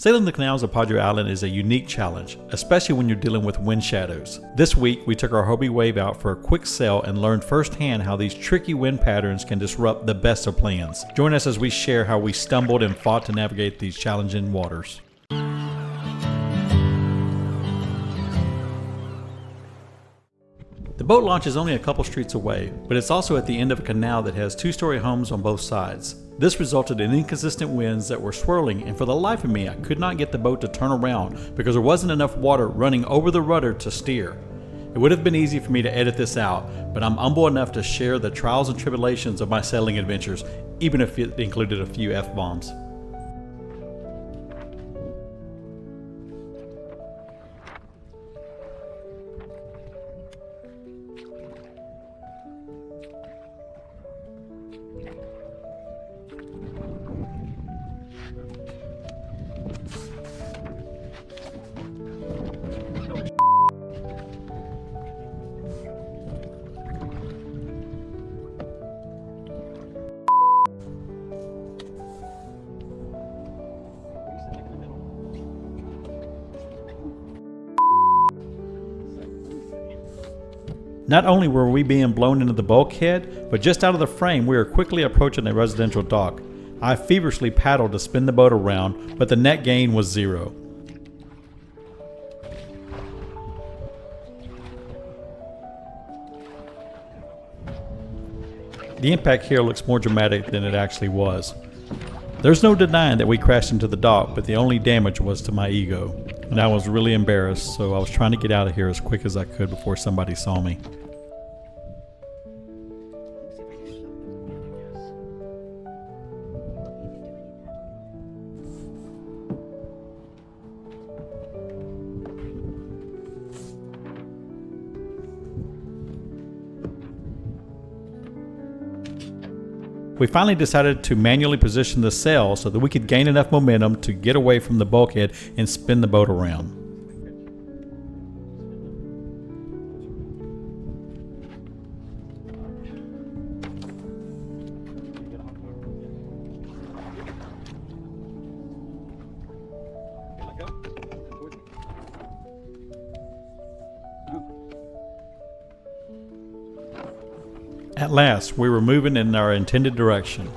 Sailing the canals of Padre Island is a unique challenge, especially when you're dealing with wind shadows. This week, we took our Hobie Wave out for a quick sail and learned firsthand how these tricky wind patterns can disrupt the best of plans. Join us as we share how we stumbled and fought to navigate these challenging waters. The boat launch is only a couple streets away, but it's also at the end of a canal that has two-story homes on both sides. This resulted in inconsistent winds that were swirling, and for the life of me, I could not get the boat to turn around because there wasn't enough water running over the rudder to steer. It would have been easy for me to edit this out, but I'm humble enough to share the trials and tribulations of my sailing adventures, even if it included a few F-bombs. Not only were we being blown into the bulkhead, but just out of the frame we were quickly approaching a residential dock. I feverishly paddled to spin the boat around, but the net gain was zero. The impact here looks more dramatic than it actually was. There's no denying that we crashed into the dock, but the only damage was to my ego. And I was really embarrassed, so I was trying to get out of here as quick as I could before somebody saw me. We finally decided to manually position the sail so that we could gain enough momentum to get away from the bulkhead and spin the boat around. At last, we were moving in our intended direction.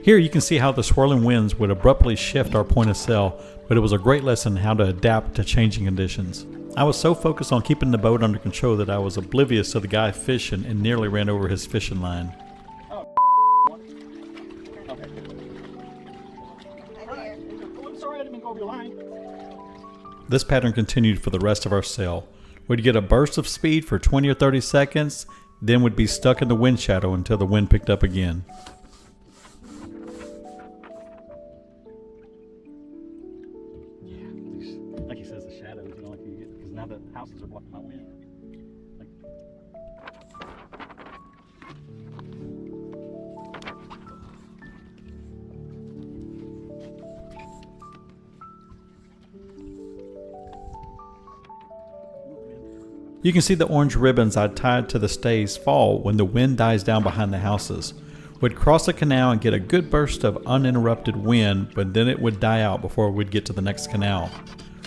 Here you can see how the swirling winds would abruptly shift our point of sail, but it was a great lesson how to adapt to changing conditions. I was so focused on keeping the boat under control that I was oblivious to the guy fishing and nearly ran over his fishing line. Oh, okay. I'm sorry I didn't go over your line. This pattern continued for the rest of our sail. We'd get a burst of speed for 20 or 30 seconds, then we'd be stuck in the wind shadow until the wind picked up again. Like he says, the shadows, you know, like you get, because now the houses are blocking my wind. You can see the orange ribbons I tied to the stays fall when the wind dies down behind the houses. We'd cross the canal and get a good burst of uninterrupted wind, but then it would die out before we'd get to the next canal.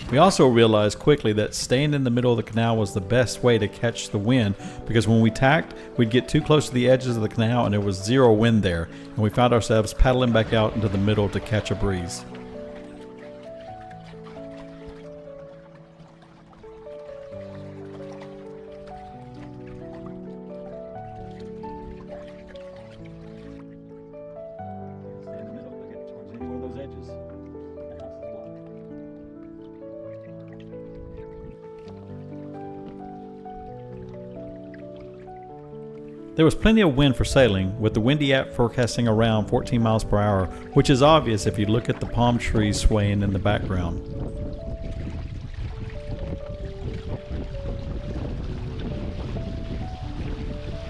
We also realized quickly that staying in the middle of the canal was the best way to catch the wind, because when we tacked, we'd get too close to the edges of the canal and there was zero wind there, and we found ourselves paddling back out into the middle to catch a breeze. Stay in the middle, get towards any one of those edges. The house is blocked. There was plenty of wind for sailing, with the windy app forecasting around 14 miles per hour, which is obvious if you look at the palm trees swaying in the background.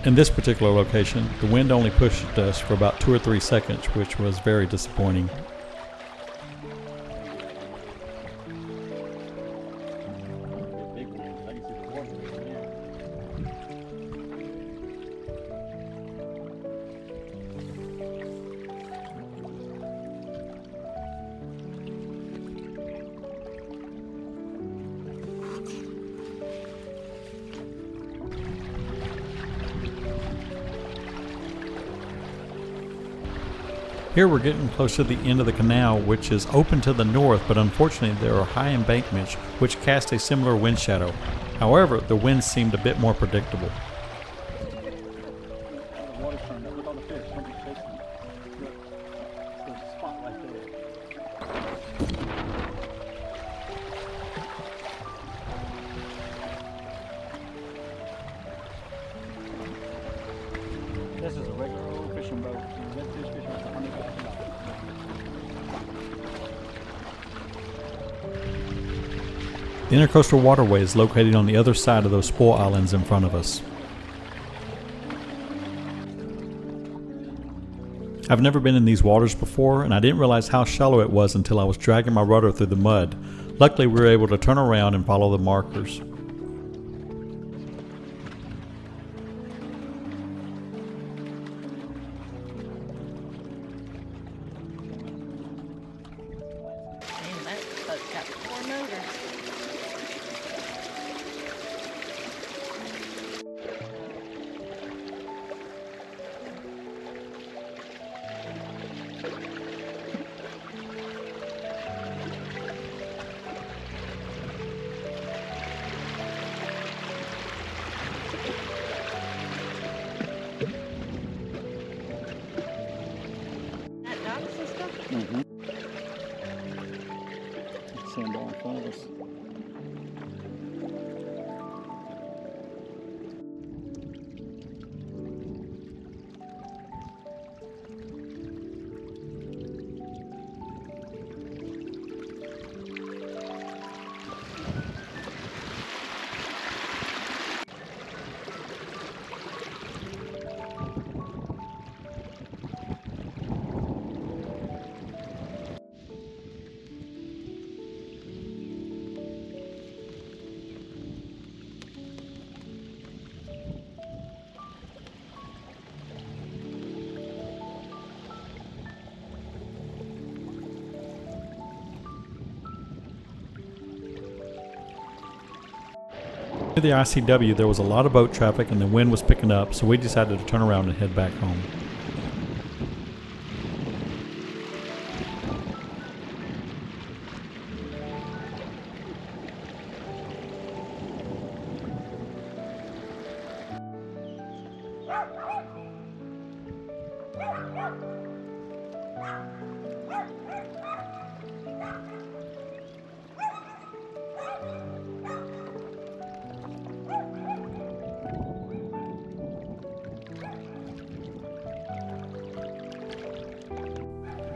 In this particular location, the wind only pushed us for about 2 or 3 seconds, which was very disappointing. Here we're getting close to the end of the canal, which is open to the north, but unfortunately there are high embankments which cast a similar wind shadow. However, the wind seemed a bit more predictable. The water's turned up. Look at all the fish. Don't be chasing them. Look, there's a spot right there. This is a regular old fishing boat. That fish fishing for $100,000. The Intercoastal Waterway is located on the other side of those spoil islands in front of us. I've never been in these waters before, and I didn't realize how shallow it was until I was dragging my rudder through the mud. Luckily, we were able to turn around and follow the markers. Man, that boat's got 4 motors. That docks and stuff? Mm-hmm. Sandbar in front of us. Near the ICW, there was a lot of boat traffic and the wind was picking up, so we decided to turn around and head back home.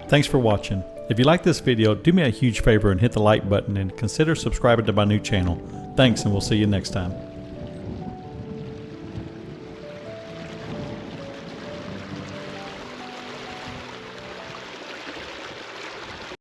Thanks for watching. If you like this video, do me a huge favor and hit the like button and consider subscribing to my new channel. Thanks, and we'll see you next time.